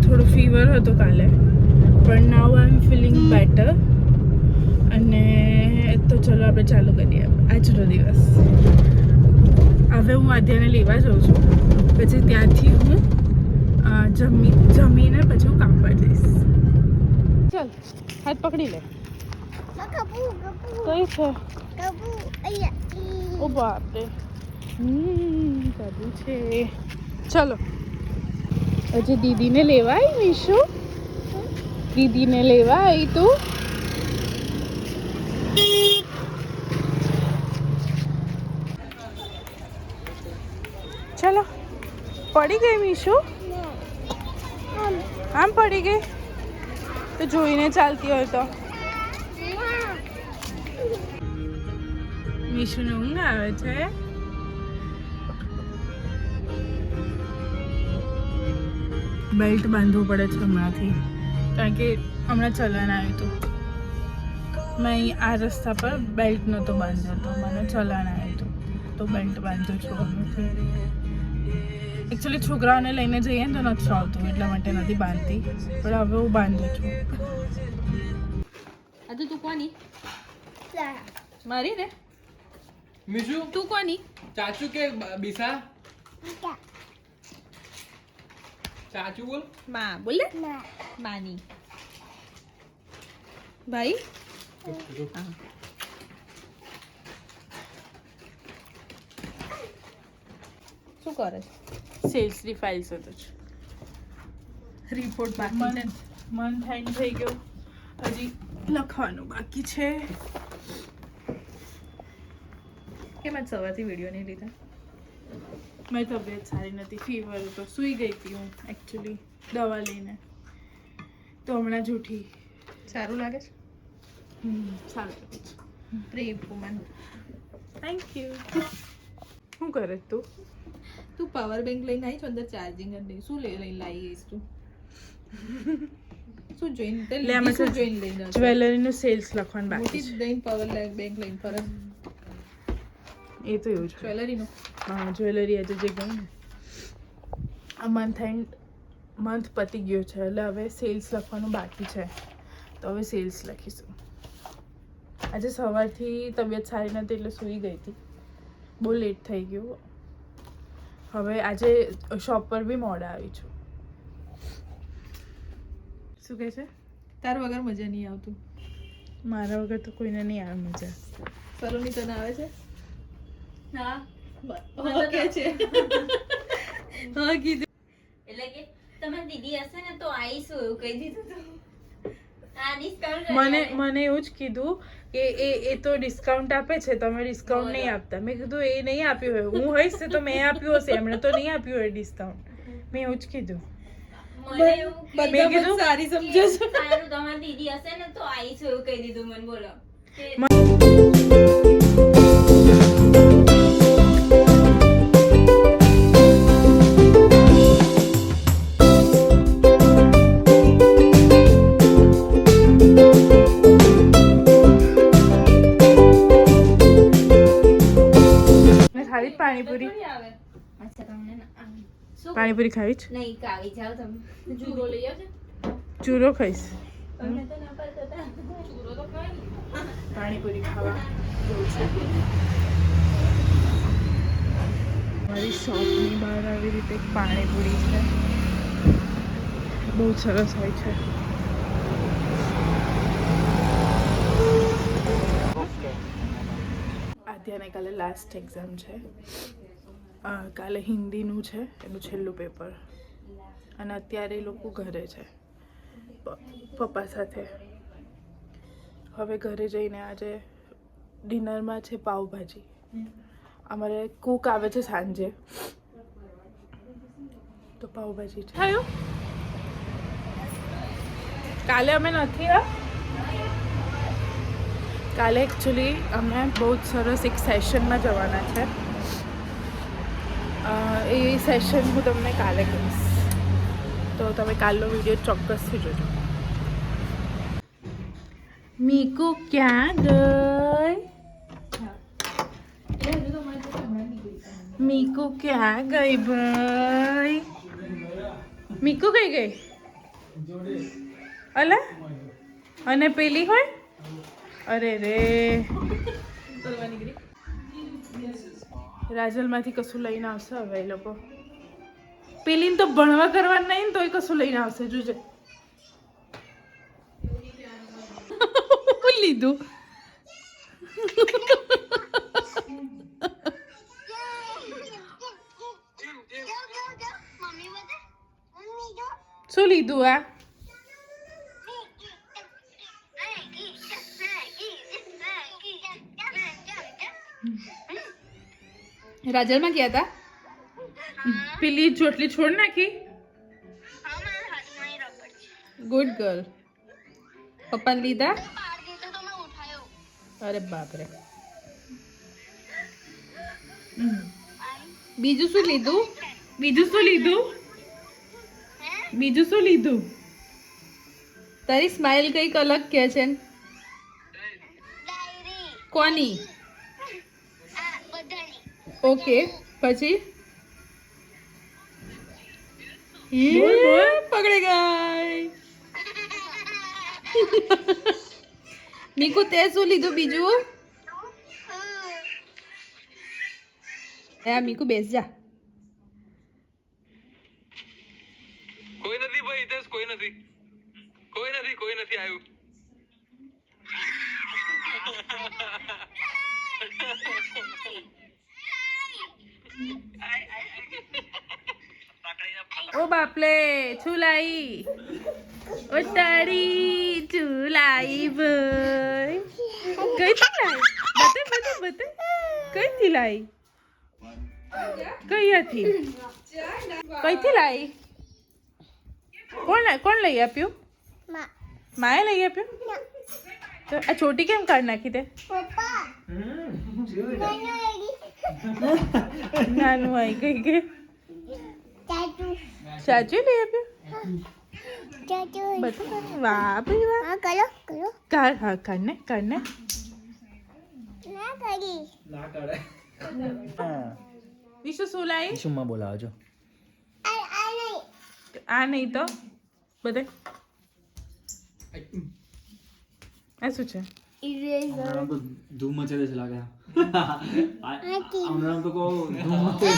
થોડો ફીવર હતો કાલે, પણ નાઉ આઈ એમ ફીલિંગ બેટર. અને તો ચલો આપણે ચાલુ કરીએ આજનો દિવસ. હવે હું આધ્યાને લેવા જાઉં છું, પછી ત્યાંથી હું જમીને પછી હું કામ પર જઈશ. ચાલ હાથ પકડી લે. કઈ છે? ઓ બાપરે, કબૂ છે. ચલો હજી દીદીને લેવા આવી મીશુ? દીદીને લેવા આવી તું? ચલો પડી ગઈ મીશુ? આમ પડી ગઈ તો જોઈને ચાલતી હોય તો. મીશુને ઊંઘ આવે છે. બેલ્ટ બાંધવું પડે છે હમણાંથી, કારણ કે હમણાં ચલાન આવ્યું હતું. મેં અહીં આ રસ્તા પર બેલ્ટ નહોતો બાંધ્યો હતો, મને ચલાન આવ્યું હતું, તો બેલ્ટ બાંધું છું હમણાંથી. એકચ્યુઅલી છોકરાઓને લઈને જઈએ ને તો નથી આવતું, એટલા માટે નથી બાંધતી, પણ હવે હું બાંધું છું. આજે તું કોની? મારી ને મીશુ તું કોની? ચાચુ કે બીસા? ચાચુ બોલ. માં બોલે માની. ભાઈ શું કરે છે? સેલ્સની ફાઇલ શોધું છું. રિપોર્ટ બાકી છે. મંથ એન્ડ થઈ ગયો, હજી લખવાનું બાકી છે. કેમ આજ સવારથી વિડીયો નહીં લીધા? મારી તબિયત સારી નથી, ફીવર હતો, સૂઈ ગઈ હતી હું એકચ્યુઅલી દવા લઈને, તો હમણાં જ ઉઠી. સારું લાગે છે? સારું લાગે છે. પ્રેમ વુમન. Thank you. શું કરે તું? તું પાવર બેંક લઈને આવી છો, અંદર ચાર્જિંગ કરી દઈ. શું લઈને લાવી ગઈશ તું? શું જોઈને લઈને જ્વેલરીનું સેલ્સ લખવાનું બાકી મોટી છે. લઈને પાવર બેંક લઈને ફરક એ તો એવું છે. જ્વેલરીનું. હા, જ્વેલરી આજે જે ગયું ને, આ મંથ પતી ગયો છે, એટલે હવે સેલ્સ લખવાનું બાકી છે, તો હવે સેલ્સ લખીશું. આજે સવારથી તબિયત સારી નથી એટલે સૂઈ ગઈ હતી, બહુ લેટ થઈ ગયું. હવે આજે શોપ પર બી મોડા આવી છું. શું કહે છે? તાર વગર મજા નહીં આવતું. મારા વગર તો કોઈને નહીં આવે મજા. સલોની તને આવે છે? હા ઓકે છે. હા કીધું. એટલે કે તમારી દીદી હશે ને તો આવીશું એવું કહી દીધું તું. આ ડિસ્કાઉન્ટ મને એવું જ કીધું કે એ તો ડિસ્કાઉન્ટ આપે છે, તમે ડિસ્કાઉન્ટ નહીં આપતા. મેં કીધું એ નહીં આપ્યું હોય, હું હઈશ તો મેં આપ્યું હશે, એમણે તો નહીં આપ્યું હોય ડિસ્કાઉન્ટ. મેં એવું જ કીધું. મને એવું મેં કીધું સારી સમજો છો. સારું તમારી દીદી હશે ને તો આવીશું એવું કહી દીધું મને. બોલો ખાવી પાણીપુરી? અચ્છા તમને શું પાણીપુરી ખાવી છે? નહીં કાવી જાઓ તમે. જુરો લઈ આવજે. ચૂરો ખાઈશ. તમને તો ના પાડતા હતા. જુરો તો ખાય ને. પાણીપુરી ખાવા જવું છે. મારી શોપની બહાર આવી રીતે એક પાણીપુરી છે, બહુ સરસ હોય છે. આધ્યાને કાલે લાસ્ટ એક્ઝામ છે, કાલે હિન્દીનું છે એનું છેલ્લું પેપર, અને અત્યારે એ લોકો ઘરે છે પપ્પા સાથે. હવે ઘરે જઈને આજે ડિનરમાં છે પાવભાજી. અમારે કૂક આવે છે સાંજે, તો પાવભાજી છે. થયું કાલે અમે નથી. કાલે એકચ્યુઅલી અમે બહુ જ સરસ એક સેશનમાં જવાના છે. એ સેશન હું તમને કાલે કહીશ, તો તમે કાલનો વિડીયો ચોક્કસથી જોજો. મીકુ ક્યાં ગઈ? મીકુ ક્યાં ગઈ ભાઈ? મીકુ કઈ ગઈ? અલા અને પેલી હોય અરે રે રાજલમાંથી કશું લઈને આવશે હવે એ લોકો પેલીને તો ભણવા કરવા નહીં ને તોય કશું લઈને આવશે જોજે લીધું શું લીધું આ રાજલમાં ગયા હતા પેલી ચોટલી છોડ નાખી ગુડ ગર્લ પપ્પાને લીધા અરે બાપરે બીજું શું લીધું તારી સ્માઇલ કઈક અલગ કે છે કોની ઓકે પછી પકડી ગઈ નીકુ તે શું લીધું બીજું મીકુ બેસ જા કોઈ નથી ભાઈ હિતેશ કોઈ નથી આવ્યું ઓ બાપલે છુલાઈ ઓ તારી છુલાઈ ભાઈ કઈથી લાઈ બતે કઈથી લાઈ કઈથી લાઈ કોણ લઈ આપ્યું માએ લઈ આપ્યું તો આ ચોટી કેમ કાઢ નાખી તે નાનું આવી ગઈ કે ચાચુ લઈ આપ્યું વાહ ભાઈ વાહ કાઢ ને વિશુ શું લાવી વિશુમાં બોલાવજો આ નહીં તો બધે આ શું છે હમણાં તો ધૂમ મચેલે છે લાગે હમણાં તો કહો ધૂમ મચેલે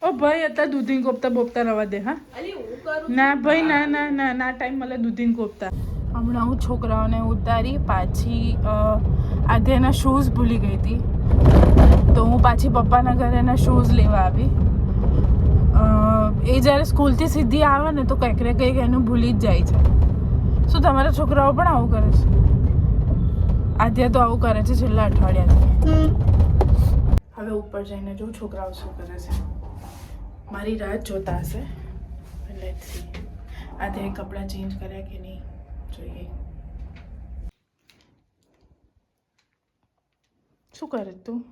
ઓ ભાઈ અત્યારે દૂધીને કોપતા બોપતા રવા દે હા ના ભાઈ ના ટાઈમ મળે દૂધીને કોપતા હમણાં હું છોકરાઓને ઉતારી પાછી આધ્યાના શૂઝ ભૂલી ગઈ હતી તો હું પાછી પપ્પાના ઘરે એના શૂઝ લેવા આવી એ જ્યારે સ્કૂલથી સીધી આવે ને તો કંઈક ને કંઈક એનું ભૂલી જ જાય છે શું તમારા છોકરાઓ પણ આવું કરે છે આધ્યા તો આવું કરે છે છેલ્લા અઠવાડિયાથી હવે ઉપર જઈને જો છોકરાઓ શું કરે છે મારી રાત જોતા હશે લેટ્સ સી આધ્યાએ કપડાં ચેન્જ કર્યા કે નહીં જોઈએ શું કરે તું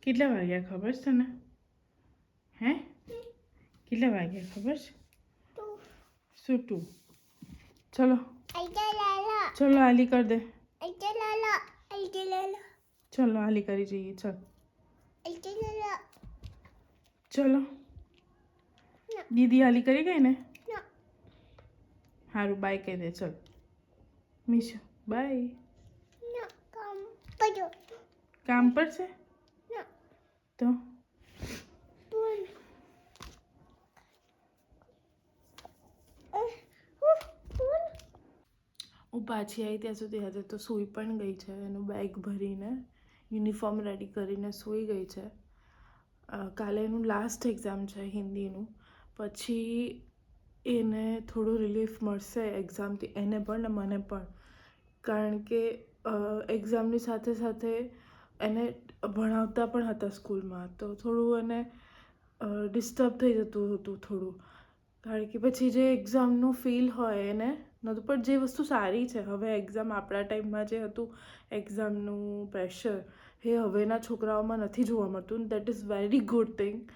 કેટલા વાગ્યા ખબર છે તને હે કેટલા વાગ્યા ખબર છે શું તું ચલો ચલો આલી કર દે ચલો આલી કરી જઈએ ચલ ચલો દીદી આલી કરી ગઈ ને સારું બાય કહી દે ચલ મીશુ બાય કામ પર છે તો હું પાછી આવી ત્યાં સુધી હજુ તો સૂઈ પણ ગઈ છે એનું બેગ ભરીને યુનિફોર્મ રેડી કરીને સૂઈ ગઈ છે કાલે એનું લાસ્ટ એક્ઝામ છે હિન્દીનું પછી એને થોડું રિલીફ મળશે એક્ઝામથી એને પણ ને મને પણ કારણ કે એક્ઝામની સાથે સાથે એને ભણાવતા પણ હતા સ્કૂલમાં તો થોડું એને ડિસ્ટર્બ થઈ જતું હતું થોડું કારણ કે પછી જે એક્ઝામનું ફીલ હોય એને નહોતું પણ જે વસ્તુ સારી છે હવે એક્ઝામ આપણા ટાઈમમાં જે હતું એક્ઝામનું પ્રેશર એ હવેના છોકરાઓમાં નથી જોવા મળતું that is very good thing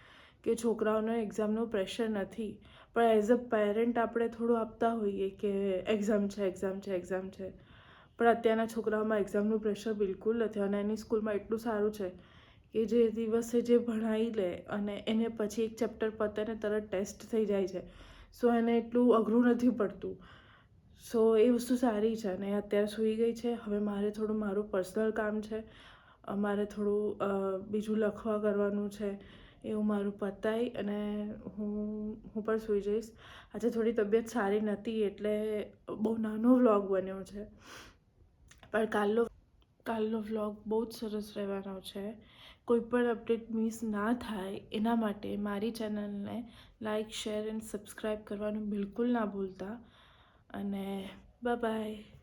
કે છોકરાઓને એક્ઝામનું પ્રેશર નથી પણ એઝ અ પેરેન્ટ આપણે થોડું આપતા હોઈએ કે એક્ઝામ છે પણ અત્યારના છોકરાઓમાં એક્ઝામનું પ્રેશર બિલકુલ નથી અને એની સ્કૂલમાં એટલું સારું છે કે જે દિવસે જે ભણાવી લે અને એને પછી એક ચેપ્ટર પતે ને તરત ટેસ્ટ થઈ જાય છે. સો એને એટલું અઘરું નથી પડતું. સો એ વસ્તુ સારી છે અને અત્યારે સૂઈ ગઈ છે. હવે મારે થોડું મારું પર્સનલ કામ છે, મારે થોડું બીજું લખવા કરવાનું છે, એવું મારું પતાવી અને હું પણ સૂઈ જઈશ. આજે થોડી તબિયત સારી નહોતી એટલે બહુ નાનો વ્લોગ બન્યો છે, પણ કાલનો વ્લોગ બહુ જ સરસ રહેવાનો છે. કોઈ પણ અપડેટ મિસ ના થાય એના માટે મારી ચેનલને લાઇક, શેર એન્ડ સબસ્ક્રાઈબ કરવાનું બિલકુલ ના ભૂલતા. અને બાય.